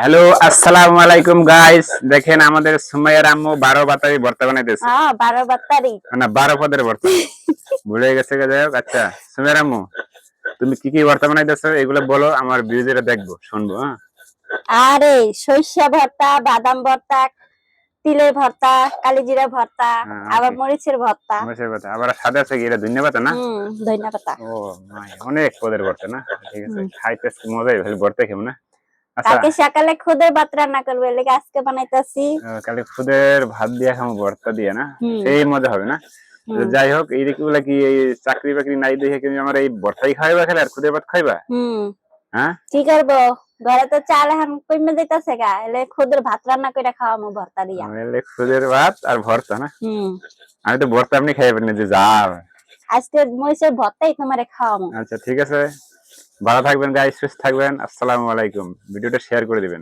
Hello, আসসালামু আলাইকুম guys. দেখেন আমাদের সুমাইয়ার আম্মু 12 বাতারি ভর্তা বানাইতেছে। হ্যাঁ 12 না 12 পদের ভর্তা। ভুলে গেছে গে, যাই হোক। আচ্ছা সুমাইয়ার আম্মু, তুমি কি কি ভর্তা বানাইতেছো এগুলো বলো, আমার ভিউজেরা দেখবো, শুনবো। হ্যাঁ আরে সরিষা ভর্তা, বাদাম ভর্তা, তিলের ভর্তা, কালিজিরা ভর্তা, হ্যাঁ, আর আবার কি? মরিচের ভর্তা। মরিচের ভর্তা, আবার সাথে আছে কি, এটা ধন্যবাদ না? ধনিয়া পাতা। ও মাই, অনেক পদের ভর্তা না? ঠিক আছে, হুম। খাইতে মজাই ভাই, ভর্তা খেব না। আচ্ছা, কালকে সকালে খুদের ভাত রান্না করবে, লেগে আজকে বানাইতাছি। কালকে খুদের ভাত দিয়ে খাবো, ভর্তা দিয়ে না? হুম সেই মজা হবে না? হুম যাই হোক, এই গুলা কি এই চাকরি বাকরি নাই দেখে তুমি আমার এই ভর্তাই খাইবা, খেলে আর খুদের ভাত খাইবা? হুম হ্যাঁ, কি করবো, ঘরে তো চাল এখন কমে যাইতাছে গা, এলে খুদের ভাত রান্না করে খাওয়ামু ভর্তা দিয়া। তাহলে খুদের ভাত আর ভর্তা না? হুম আমি তো ভর্তা আপনি খাইবেন না যে যা। আজকে মরিচের ভর্তাই তোমারে খাওয়ামু। আচ্ছা ঠিক আছে, ভালো থাকবেন গাইস, সুস্থ থাকবেন। আসসালামু আলাইকুম। ভিডিওটা শেয়ার করে দিবেন।